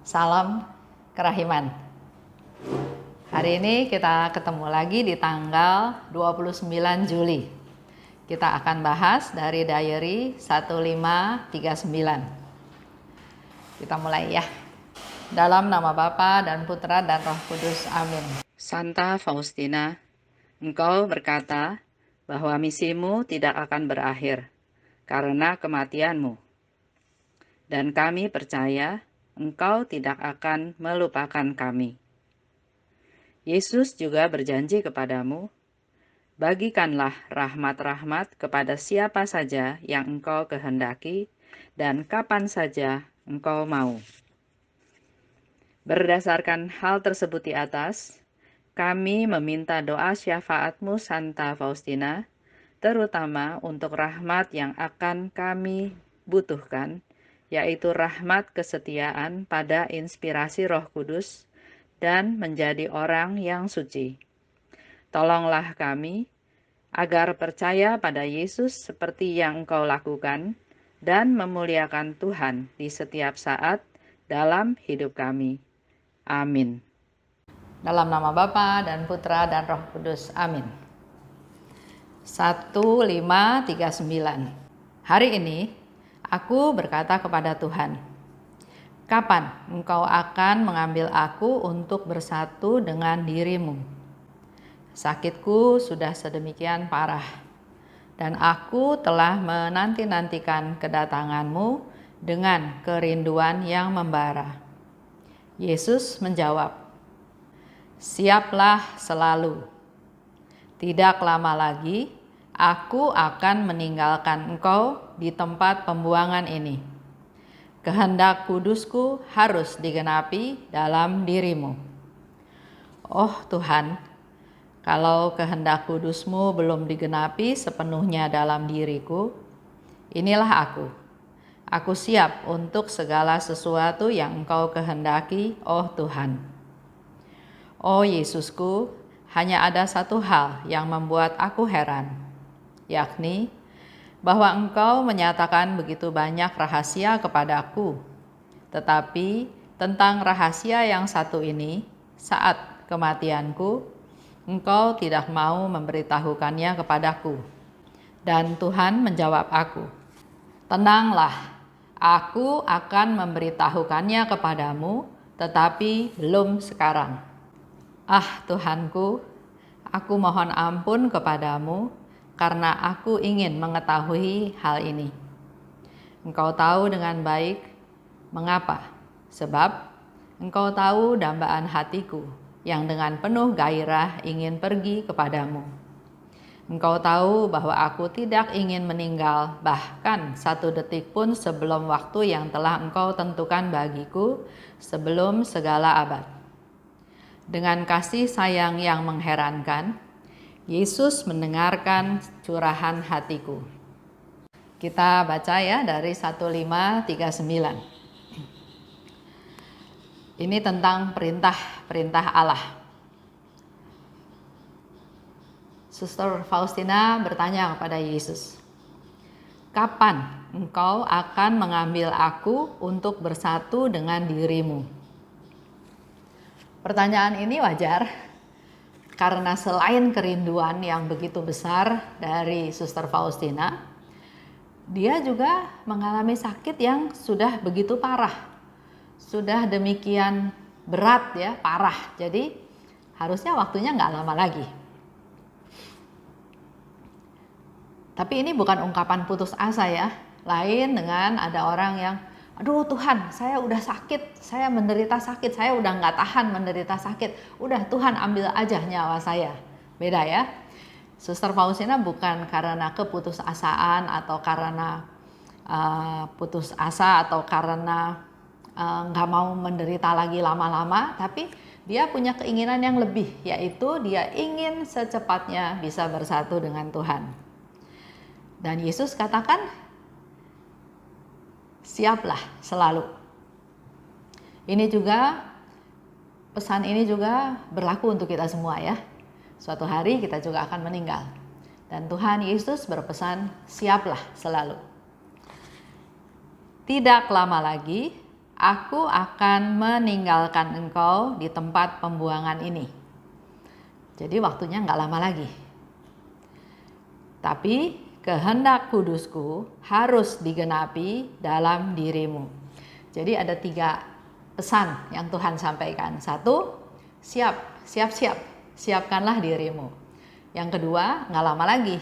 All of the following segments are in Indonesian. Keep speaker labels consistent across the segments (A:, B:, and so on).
A: Salam kerahiman. Hari ini kita ketemu lagi di tanggal 29 Juli. Kita akan bahas dari diary 1539. Kita mulai ya. Dalam nama Bapa dan Putra dan Roh Kudus. Amin. Santa Faustina, engkau berkata bahwa misimu tidak akan berakhir karena kematianmu. Dan kami percaya engkau tidak akan melupakan kami. Yesus juga berjanji kepadamu, bagikanlah rahmat-rahmat kepada siapa saja yang engkau kehendaki dan kapan saja engkau mau. Berdasarkan hal tersebut di atas, kami meminta doa syafaatmu Santa Faustina, terutama untuk rahmat yang akan kami butuhkan, yaitu rahmat kesetiaan pada inspirasi Roh Kudus dan menjadi orang yang suci. Tolonglah kami agar percaya pada Yesus seperti yang Engkau lakukan dan memuliakan Tuhan di setiap saat dalam hidup kami. Amin. Dalam nama Bapa dan Putra dan Roh Kudus. Amin. 1539. Hari ini aku berkata kepada Tuhan, kapan engkau akan mengambil aku untuk bersatu dengan dirimu? Sakitku sudah sedemikian parah, dan aku telah menanti-nantikan kedatanganmu dengan kerinduan yang membara. Yesus menjawab, siaplah selalu. Tidak lama lagi, aku akan meninggalkan engkau di tempat pembuangan ini. Kehendak kudusku harus digenapi dalam dirimu. Oh Tuhan, kalau kehendak kudusmu belum digenapi sepenuhnya dalam diriku, inilah aku. Aku siap untuk segala sesuatu yang engkau kehendaki, oh Tuhan. Oh Yesusku, hanya ada satu hal yang membuat aku heran, yakni bahwa engkau menyatakan begitu banyak rahasia kepadaku. Tetapi tentang rahasia yang satu ini, saat kematianku, engkau tidak mau memberitahukannya kepadaku. Dan Tuhan menjawab aku, tenanglah, aku akan memberitahukannya kepadamu, tetapi belum sekarang. Ah Tuhanku, aku mohon ampun kepadamu, karena aku ingin mengetahui hal ini. Engkau tahu dengan baik mengapa, sebab engkau tahu dambaan hatiku yang dengan penuh gairah ingin pergi kepadamu. Engkau tahu bahwa aku tidak ingin meninggal bahkan satu detik pun sebelum waktu yang telah engkau tentukan bagiku sebelum segala abad. Dengan kasih sayang yang mengherankan, Yesus mendengarkan curahan hatiku. Kita baca ya dari 1539. Ini tentang perintah Allah. Suster Faustina bertanya kepada Yesus, kapan engkau akan mengambil aku untuk bersatu dengan dirimu? Pertanyaan ini wajar, karena selain kerinduan yang begitu besar dari Suster Faustina, dia juga mengalami sakit yang sudah begitu parah. Sudah demikian berat ya, parah. Jadi harusnya waktunya nggak lama lagi. Tapi ini bukan ungkapan putus asa ya. Lain dengan ada orang yang, aduh Tuhan, saya udah sakit, saya menderita sakit, saya udah nggak tahan menderita sakit. Udah Tuhan ambil aja nyawa saya. Beda ya. Suster Faustina bukan karena keputusasaan atau karena putus asa atau karena nggak mau menderita lagi lama-lama, tapi dia punya keinginan yang lebih, yaitu dia ingin secepatnya bisa bersatu dengan Tuhan. Dan Yesus katakan, siaplah selalu. Ini juga, pesan ini juga berlaku untuk kita semua ya. Suatu hari kita juga akan meninggal. Dan Tuhan Yesus berpesan, siaplah selalu. Tidak lama lagi, aku akan meninggalkan engkau di tempat pembuangan ini. Jadi waktunya nggak lama lagi. Tapi kehendak kudusku harus digenapi dalam dirimu. Jadi ada 3 pesan yang Tuhan sampaikan. 1, siapkanlah dirimu. Yang kedua, nggak lama lagi.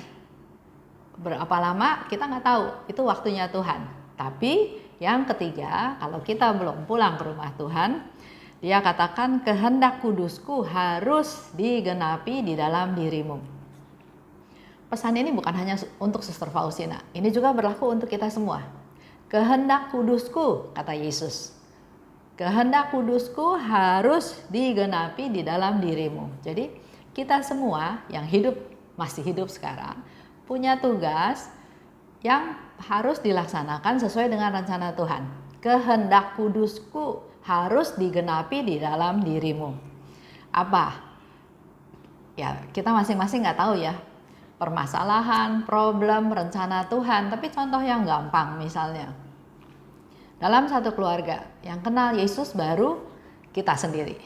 A: Berapa lama kita nggak tahu, itu waktunya Tuhan. Tapi yang ketiga, kalau kita belum pulang ke rumah Tuhan, Dia katakan kehendak kudusku harus digenapi di dalam dirimu. Pesan ini bukan hanya untuk Suster Faustina, ini juga berlaku untuk kita semua. Kehendak kudusku, kata Yesus. Kehendak kudusku harus digenapi di dalam dirimu. Jadi kita semua yang masih hidup sekarang, punya tugas yang harus dilaksanakan sesuai dengan rencana Tuhan. Kehendak kudusku harus digenapi di dalam dirimu. Apa? Ya, kita masing-masing nggak tahu ya. Permasalahan, problem, rencana Tuhan. Tapi contoh yang gampang misalnya. Dalam satu keluarga yang kenal Yesus baru kita sendiri.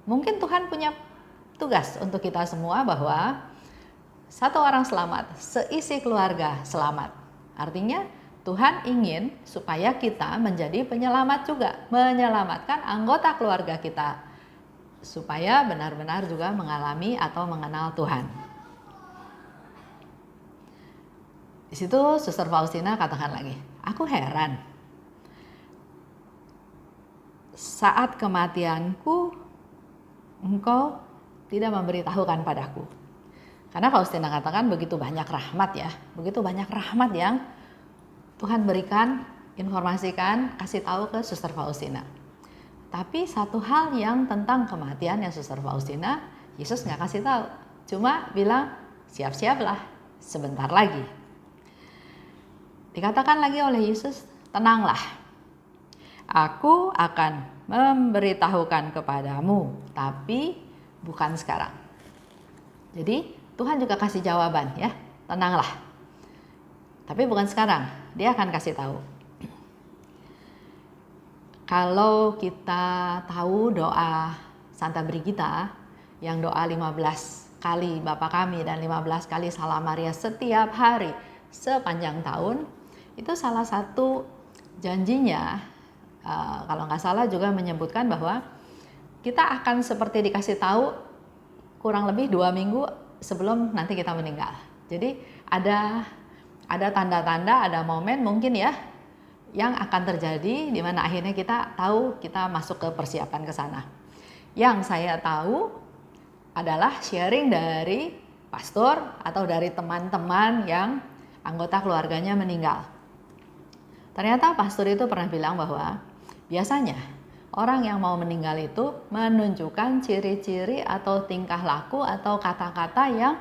A: Mungkin Tuhan punya tugas untuk kita semua bahwa satu orang selamat, seisi keluarga selamat. Artinya Tuhan ingin supaya kita menjadi penyelamat juga, menyelamatkan anggota keluarga kita supaya benar-benar juga mengalami atau mengenal Tuhan. Di situ Suster Faustina katakan lagi, aku heran. Saat kematianku, engkau tidak memberitahukan padaku. Karena Faustina katakan begitu banyak rahmat ya, begitu banyak rahmat yang Tuhan berikan, informasikan, kasih tahu ke Suster Faustina. Tapi satu hal yang tentang kematian yang Suster Faustina, Yesus nggak kasih tahu. Cuma bilang, siap-siaplah, sebentar lagi. Dikatakan lagi oleh Yesus, tenanglah. Aku akan memberitahukan kepadamu, tapi bukan sekarang. Jadi Tuhan juga kasih jawaban ya, tenanglah. Tapi bukan sekarang, Dia akan kasih tahu. Kalau kita tahu doa Santa Brigida, yang doa 15 kali Bapa Kami dan 15 kali Salam Maria setiap hari sepanjang tahun, itu salah satu janjinya, kalau nggak salah juga menyebutkan bahwa kita akan seperti dikasih tahu kurang lebih 2 minggu sebelum nanti kita meninggal. Jadi ada tanda-tanda, ada momen mungkin ya yang akan terjadi di mana akhirnya kita tahu kita masuk ke persiapan ke sana. Yang saya tahu adalah sharing dari pastor atau dari teman-teman yang anggota keluarganya meninggal. Ternyata pastor itu pernah bilang bahwa biasanya orang yang mau meninggal itu menunjukkan ciri-ciri atau tingkah laku atau kata-kata yang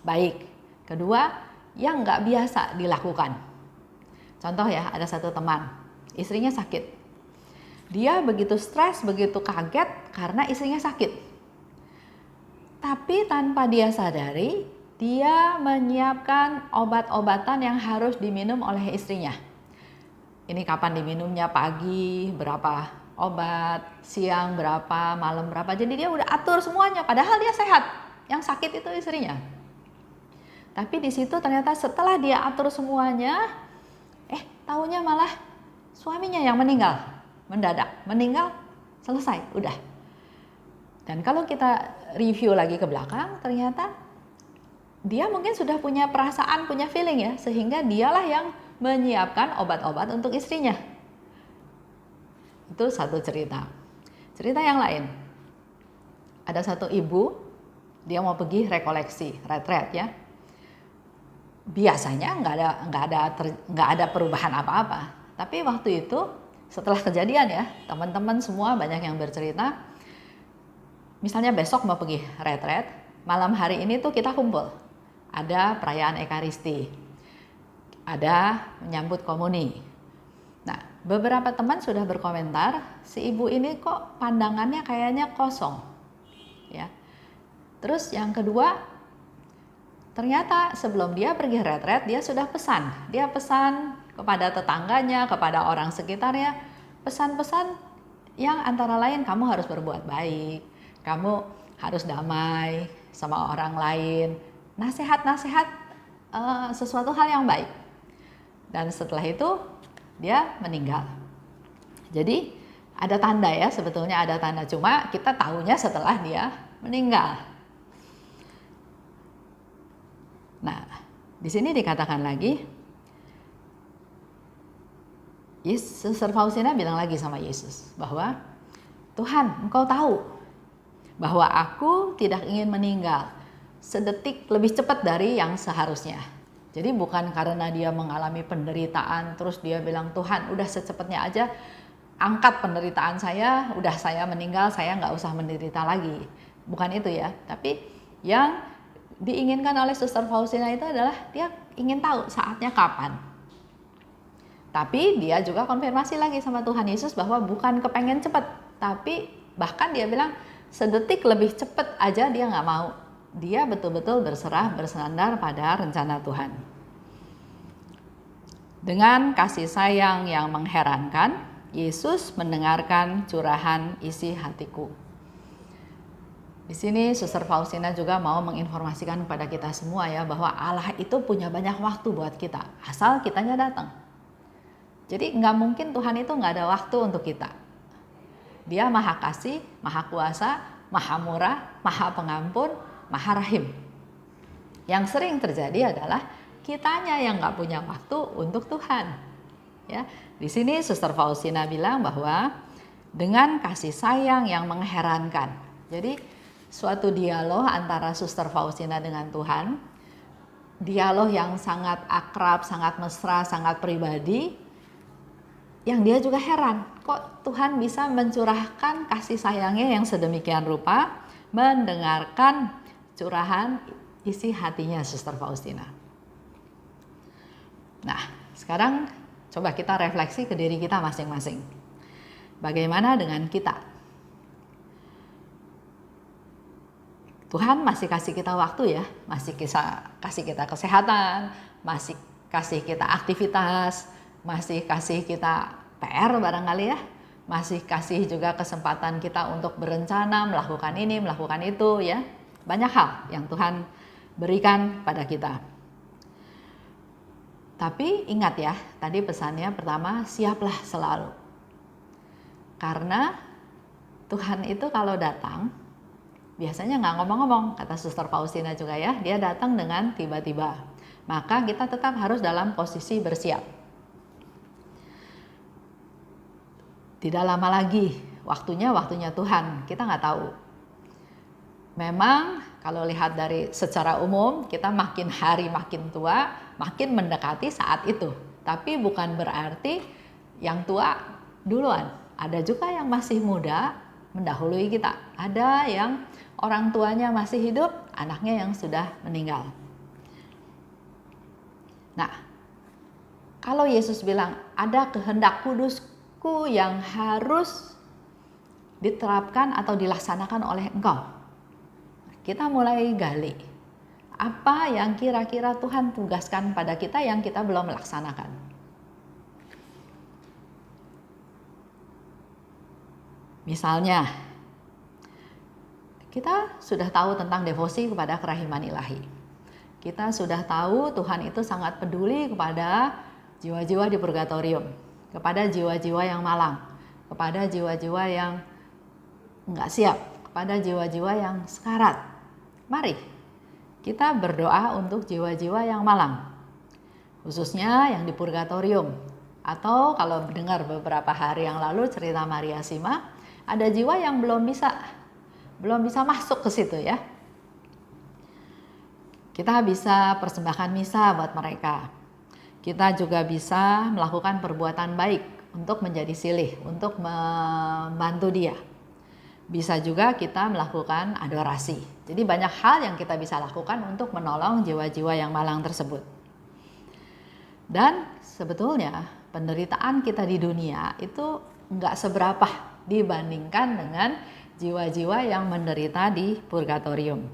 A: baik. Kedua, yang nggak biasa dilakukan. Contoh ya, ada satu teman, istrinya sakit. Dia begitu stres, begitu kaget karena istrinya sakit. Tapi tanpa dia sadari, dia menyiapkan obat-obatan yang harus diminum oleh istrinya. Ini kapan diminumnya, pagi berapa obat, siang berapa, malam berapa. Jadi dia udah atur semuanya, padahal dia sehat. Yang sakit itu istrinya. Tapi di situ ternyata setelah dia atur semuanya, taunya malah suaminya yang meninggal, mendadak meninggal, selesai, udah. Dan kalau kita review lagi ke belakang, ternyata dia mungkin sudah punya perasaan, punya feeling ya, sehingga dialah yang menyiapkan obat-obat untuk istrinya. Itu satu cerita. Cerita yang lain, ada satu ibu, dia mau pergi rekoleksi, retret ya. Biasanya nggak ada perubahan apa-apa. Tapi waktu itu setelah kejadian ya, teman-teman semua banyak yang bercerita. Misalnya besok mau pergi retret, malam hari ini tuh kita kumpul. Ada perayaan Ekaristi, ada menyambut komuni. Nah, beberapa teman sudah berkomentar, si ibu ini kok pandangannya kayaknya kosong, ya. Terus yang kedua, ternyata sebelum dia pergi retret, dia sudah pesan. Dia pesan kepada tetangganya, kepada orang sekitarnya, pesan-pesan yang antara lain kamu harus berbuat baik, kamu harus damai sama orang lain, nasihat-nasihat sesuatu hal yang baik. Dan setelah itu dia meninggal. Jadi ada tanda ya, sebetulnya ada tanda, cuma kita tahunya setelah dia meninggal. Nah, di sini dikatakan lagi, Suster Faustina bilang lagi sama Yesus bahwa Tuhan, Engkau tahu bahwa aku tidak ingin meninggal sedetik lebih cepat dari yang seharusnya. Jadi bukan karena dia mengalami penderitaan terus dia bilang, Tuhan udah secepatnya aja angkat penderitaan saya, udah saya meninggal, saya nggak usah menderita lagi. Bukan itu ya, tapi yang diinginkan oleh Suster Faustina itu adalah dia ingin tahu saatnya kapan. Tapi dia juga konfirmasi lagi sama Tuhan Yesus bahwa bukan kepengen cepat, tapi bahkan dia bilang sedetik lebih cepat aja dia nggak mau. Dia betul-betul berserah, bersandar pada rencana Tuhan. Dengan kasih sayang yang mengherankan, Yesus mendengarkan curahan isi hatiku. Di sini Suster Faustina juga mau menginformasikan kepada kita semua ya, bahwa Allah itu punya banyak waktu buat kita, asal kitanya datang. Jadi nggak mungkin Tuhan itu nggak ada waktu untuk kita. Dia maha kasih, maha kuasa, maha murah, maha pengampun, maha rahim. Yang sering terjadi adalah kitanya yang nggak punya waktu untuk Tuhan. Ya, di sini Suster Faustina bilang bahwa dengan kasih sayang yang mengherankan. Jadi suatu dialog antara Suster Faustina dengan Tuhan, dialog yang sangat akrab, sangat mesra, sangat pribadi, yang dia juga heran, kok Tuhan bisa mencurahkan kasih sayangnya yang sedemikian rupa, mendengarkan curahan isi hatinya Suster Faustina. Nah, sekarang coba kita refleksi ke diri kita masing-masing. Bagaimana dengan kita? Tuhan masih kasih kita waktu ya, masih kasih kita kesehatan, masih kasih kita aktivitas, masih kasih kita PR barangkali ya, masih kasih juga kesempatan kita untuk berencana, melakukan ini, melakukan itu ya. Banyak hal yang Tuhan berikan pada kita. Tapi ingat ya, tadi pesannya pertama, siaplah selalu. Karena Tuhan itu kalau datang, biasanya nggak ngomong-ngomong, kata Suster Faustina juga ya, dia datang dengan tiba-tiba. Maka kita tetap harus dalam posisi bersiap. Tidak lama lagi, waktunya Tuhan, kita nggak tahu. Memang kalau lihat dari secara umum, kita makin hari makin tua, makin mendekati saat itu. Tapi bukan berarti yang tua duluan. Ada juga yang masih muda mendahului kita. Ada yang orang tuanya masih hidup, anaknya yang sudah meninggal. Nah, kalau Yesus bilang ada kehendak kudusku yang harus diterapkan atau dilaksanakan oleh engkau, kita mulai gali apa yang kira-kira Tuhan tugaskan pada kita yang kita belum melaksanakan. Misalnya, kita sudah tahu tentang devosi kepada kerahiman ilahi. Kita sudah tahu Tuhan itu sangat peduli kepada jiwa-jiwa di purgatorium, kepada jiwa-jiwa yang malang, kepada jiwa-jiwa yang enggak siap, kepada jiwa-jiwa yang sekarat. Mari kita berdoa untuk jiwa-jiwa yang malang, khususnya yang di purgatorium. Atau kalau dengar beberapa hari yang lalu cerita Maria Sima, ada jiwa yang belum bisa masuk ke situ ya. Kita bisa persembahkan misa buat mereka. Kita juga bisa melakukan perbuatan baik untuk menjadi silih, untuk membantu dia. Bisa juga kita melakukan adorasi. Jadi banyak hal yang kita bisa lakukan untuk menolong jiwa-jiwa yang malang tersebut. Dan sebetulnya penderitaan kita di dunia itu nggak seberapa dibandingkan dengan jiwa-jiwa yang menderita di purgatorium.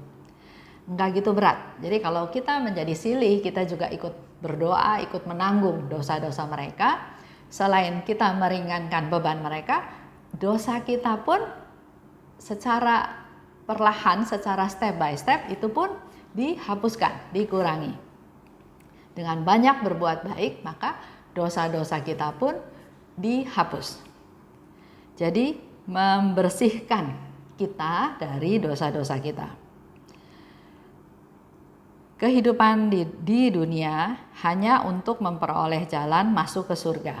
A: Nggak gitu berat. Jadi kalau kita menjadi silih, kita juga ikut berdoa, ikut menanggung dosa-dosa mereka, selain kita meringankan beban mereka, dosa kita pun secara perlahan, secara step by step itu pun dihapuskan, dikurangi. Dengan banyak berbuat baik, maka dosa-dosa kita pun dihapus. Jadi membersihkan kita dari dosa-dosa kita. Kehidupan di dunia hanya untuk memperoleh jalan masuk ke surga.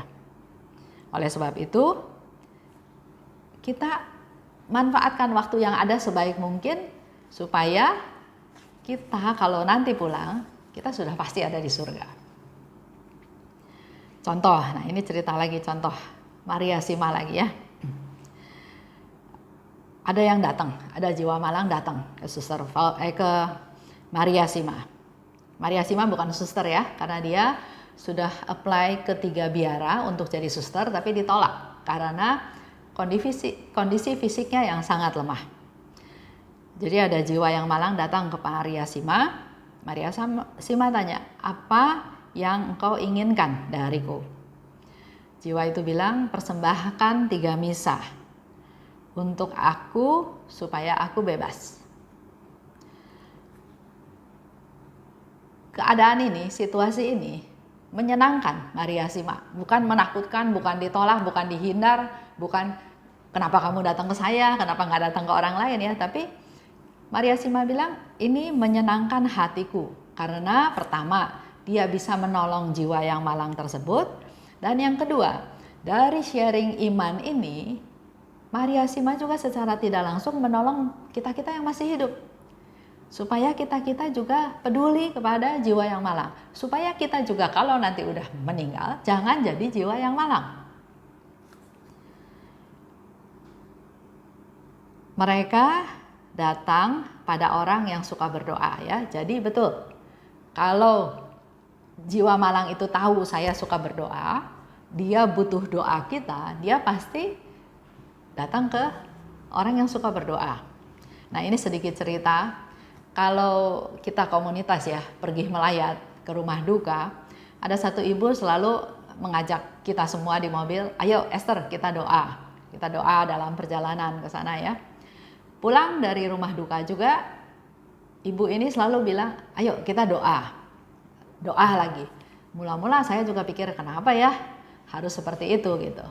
A: Oleh sebab itu, kita manfaatkan waktu yang ada sebaik mungkin supaya kita kalau nanti pulang, kita sudah pasti ada di surga. Contoh, nah ini cerita lagi contoh Maria Sima lagi ya. Ada yang datang, ada jiwa malang datang ke ke Maria Sima. Maria Sima bukan suster ya, karena dia sudah apply ke 3 biara untuk jadi suster, tapi ditolak karena kondisi fisiknya yang sangat lemah. Jadi ada jiwa yang malang datang ke Maria Sima. Maria Sima tanya, apa yang engkau inginkan dariku? Jiwa itu bilang, persembahkan 3 misa untuk aku supaya aku bebas. Keadaan ini, situasi ini menyenangkan Maria Sima, bukan menakutkan, bukan ditolak, bukan dihindar, bukan kenapa kamu datang ke saya, kenapa nggak datang ke orang lain ya, tapi Maria Sima bilang ini menyenangkan hatiku karena pertama dia bisa menolong jiwa yang malang tersebut, dan yang kedua dari sharing iman ini Maria Sima juga secara tidak langsung menolong kita-kita yang masih hidup. Supaya kita-kita juga peduli kepada jiwa yang malang. Supaya kita juga kalau nanti udah meninggal, jangan jadi jiwa yang malang. Mereka datang pada orang yang suka berdoa ya. Jadi betul, kalau jiwa malang itu tahu saya suka berdoa, dia butuh doa kita, dia pasti datang ke orang yang suka berdoa. Nah ini sedikit cerita. Kalau kita komunitas ya, pergi melayat ke rumah duka, ada satu ibu selalu mengajak kita semua di mobil, ayo Esther kita doa. Kita doa dalam perjalanan ke sana ya. Pulang dari rumah duka juga, ibu ini selalu bilang, ayo kita doa. Doa lagi. Mula-mula saya juga pikir kenapa ya harus seperti itu gitu.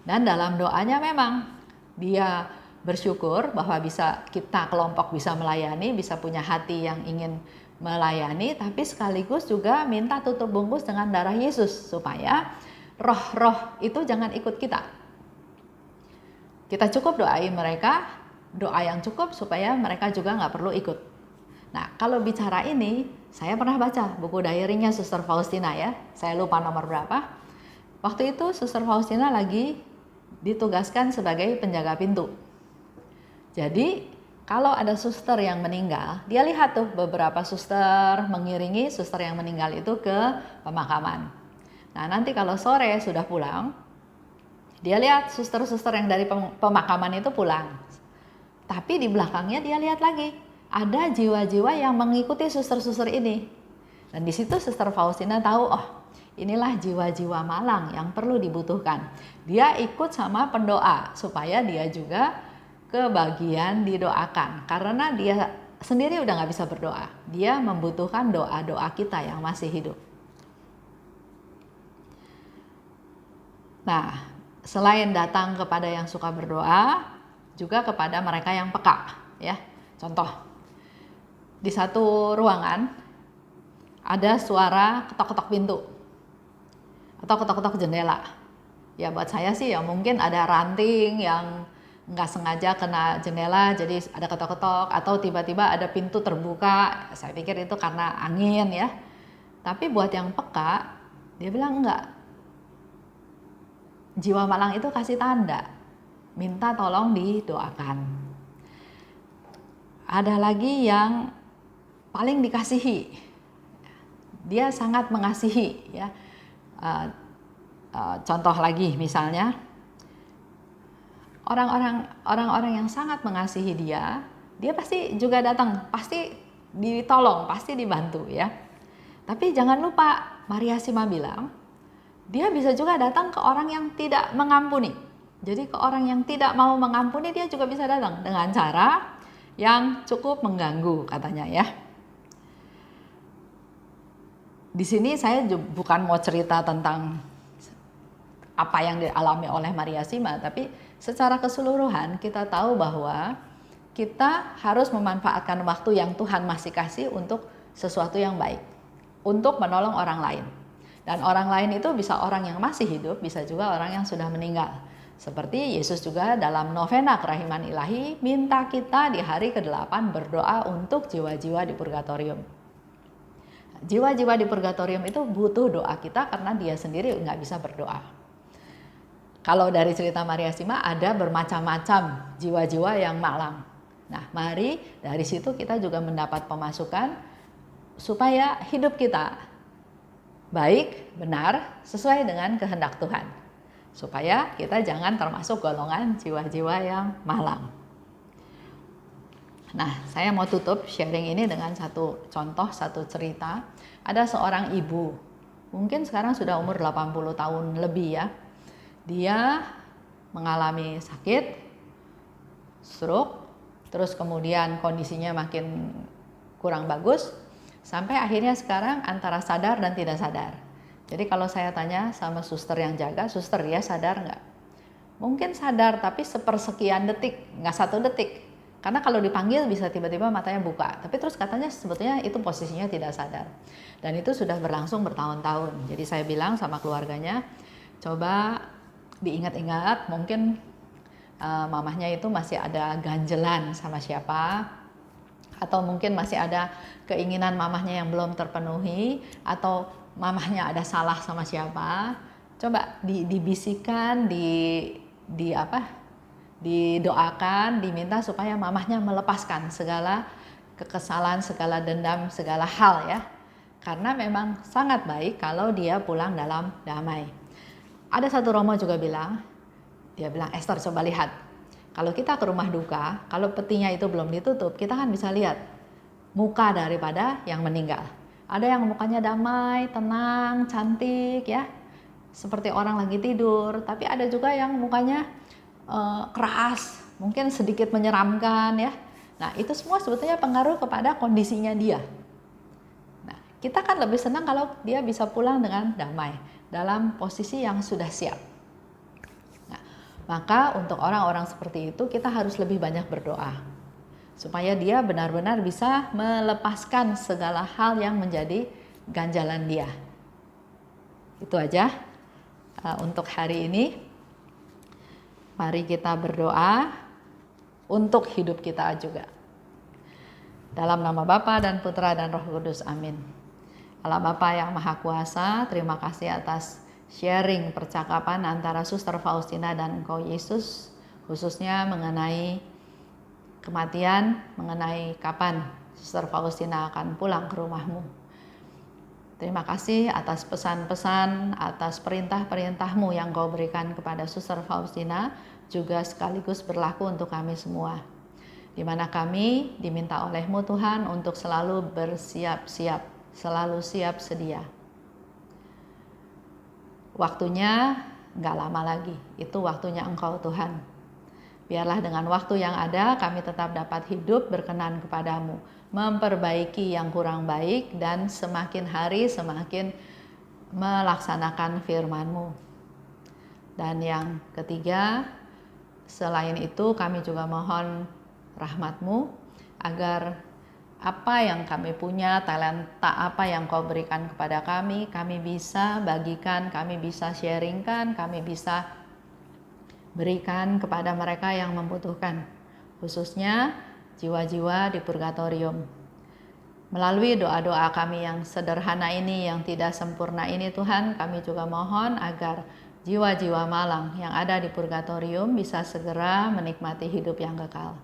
A: Dan dalam doanya memang dia bersyukur bahwa bisa kita kelompok bisa melayani, bisa punya hati yang ingin melayani, tapi sekaligus juga minta tutup bungkus dengan darah Yesus supaya roh-roh itu jangan ikut kita. Kita cukup doain mereka, doa yang cukup supaya mereka juga nggak perlu ikut. Nah kalau bicara ini, saya pernah baca buku diary-nya Suster Faustina ya, saya lupa nomor berapa. Waktu itu Suster Faustina lagi ditugaskan sebagai penjaga pintu. Jadi kalau ada suster yang meninggal, dia lihat tuh beberapa suster mengiringi suster yang meninggal itu ke pemakaman. Nah nanti kalau sore sudah pulang, dia lihat suster-suster yang dari pemakaman itu pulang. Tapi di belakangnya dia lihat lagi, ada jiwa-jiwa yang mengikuti suster-suster ini. Dan di situ Suster Faustina tahu, oh inilah jiwa-jiwa malang yang perlu dibutuhkan. Dia ikut sama pendoa supaya dia juga kebagian didoakan, karena dia sendiri udah nggak bisa berdoa, dia membutuhkan doa-doa kita yang masih hidup. Nah, selain datang kepada yang suka berdoa, juga kepada mereka yang peka, ya. Contoh, di satu ruangan ada suara ketok-ketok pintu atau ketok-ketok jendela. Ya buat saya sih ya mungkin ada ranting yang nggak sengaja kena jendela jadi ada ketok-ketok, atau tiba-tiba ada pintu terbuka, saya pikir itu karena angin ya. Tapi buat yang peka, dia bilang enggak, jiwa malang itu kasih tanda, minta tolong didoakan. Ada lagi yang paling dikasihi, dia sangat mengasihi ya. Contoh lagi misalnya, orang-orang yang sangat mengasihi dia pasti juga datang, pasti ditolong, pasti dibantu ya. Tapi jangan lupa Maria Sima bilang, dia bisa juga datang ke orang yang tidak mengampuni. Jadi ke orang yang tidak mau mengampuni dia juga bisa datang dengan cara yang cukup mengganggu katanya ya. Di sini saya bukan mau cerita tentang apa yang dialami oleh Maria Sima, tapi secara keseluruhan kita tahu bahwa kita harus memanfaatkan waktu yang Tuhan masih kasih untuk sesuatu yang baik, untuk menolong orang lain. Dan orang lain itu bisa orang yang masih hidup, bisa juga orang yang sudah meninggal. Seperti Yesus juga dalam novena kerahiman ilahi minta kita di hari ke-8 berdoa untuk jiwa-jiwa di purgatorium. Jiwa-jiwa di purgatorium itu butuh doa kita karena dia sendiri nggak bisa berdoa. Kalau dari cerita Maria Sima ada bermacam-macam jiwa-jiwa yang malang. Nah, mari dari situ kita juga mendapat pemasukan supaya hidup kita baik, benar, sesuai dengan kehendak Tuhan. Supaya kita jangan termasuk golongan jiwa-jiwa yang malang. Nah, saya mau tutup sharing ini dengan satu contoh, satu cerita. Ada seorang ibu, mungkin sekarang sudah umur 80 tahun lebih ya. Dia mengalami sakit, stroke, terus kemudian kondisinya makin kurang bagus, sampai akhirnya sekarang antara sadar dan tidak sadar. Jadi kalau saya tanya sama suster yang jaga, suster dia sadar nggak? Mungkin sadar tapi sepersekian detik, nggak 1 detik. Karena kalau dipanggil bisa tiba-tiba matanya buka. Tapi terus katanya sebetulnya itu posisinya tidak sadar. Dan itu sudah berlangsung bertahun-tahun. Jadi saya bilang sama keluarganya, coba diingat-ingat mungkin mamahnya itu masih ada ganjelan sama siapa. Atau mungkin masih ada keinginan mamahnya yang belum terpenuhi, atau mamahnya ada salah sama siapa. Coba dibisikkan, didoakan, diminta supaya mamahnya melepaskan segala kekesalan, segala dendam, segala hal ya. Karena memang sangat baik kalau dia pulang dalam damai. Ada satu romo juga bilang, dia bilang, Esther coba lihat. Kalau kita ke rumah duka, kalau petinya itu belum ditutup, kita kan bisa lihat muka daripada yang meninggal. Ada yang mukanya damai, tenang, cantik ya, seperti orang lagi tidur. Tapi ada juga yang mukanya keras, mungkin sedikit menyeramkan ya. Nah itu semua sebetulnya pengaruh kepada kondisinya dia. Nah kita kan lebih senang kalau dia bisa pulang dengan damai, dalam posisi yang sudah siap. Maka untuk orang-orang seperti itu kita harus lebih banyak berdoa supaya dia benar-benar bisa melepaskan segala hal yang menjadi ganjalan dia. Itu aja untuk hari ini. Mari kita berdoa untuk hidup kita juga. Dalam nama Bapa dan Putra dan Roh Kudus, amin. Allah Bapa yang Maha Kuasa, terima kasih atas sharing percakapan antara Suster Faustina dan Engkau Yesus, khususnya mengenai kematian, mengenai kapan Suster Faustina akan pulang ke rumahmu. Terima kasih atas pesan-pesan, atas perintah-perintahmu yang Kau berikan kepada Suster Faustina, juga sekaligus berlaku untuk kami semua. Di mana kami diminta oleh-Mu Tuhan untuk selalu bersiap-siap, selalu siap sedia. Waktunya nggak lama lagi, itu waktunya Engkau Tuhan. Biarlah dengan waktu yang ada kami tetap dapat hidup berkenan kepadamu, memperbaiki yang kurang baik dan semakin hari semakin melaksanakan firman-Mu. Dan yang ketiga, selain itu kami juga mohon rahmat-Mu agar apa yang kami punya, talenta apa yang Kau berikan kepada kami bisa bagikan, kami bisa sharingkan, kami bisa berikan kepada mereka yang membutuhkan, khususnya jiwa-jiwa di purgatorium. Melalui doa-doa kami yang sederhana ini, yang tidak sempurna ini Tuhan, kami juga mohon agar jiwa-jiwa malang yang ada di purgatorium bisa segera menikmati hidup yang kekal.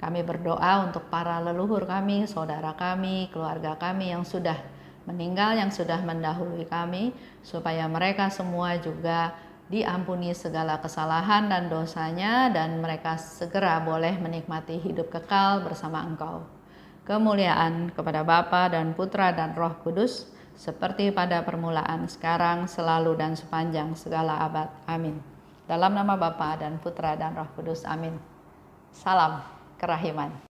A: Kami berdoa untuk para leluhur kami, saudara kami, keluarga kami yang sudah meninggal, yang sudah mendahului kami, supaya mereka semua juga diampuni segala kesalahan dan dosanya, dan mereka segera boleh menikmati hidup kekal bersama Engkau. Kemuliaan kepada Bapa dan Putra dan Roh Kudus, seperti pada permulaan, sekarang, selalu, dan sepanjang segala abad. Amin. Dalam nama Bapa dan Putra dan Roh Kudus. Amin. Salam kerahiman.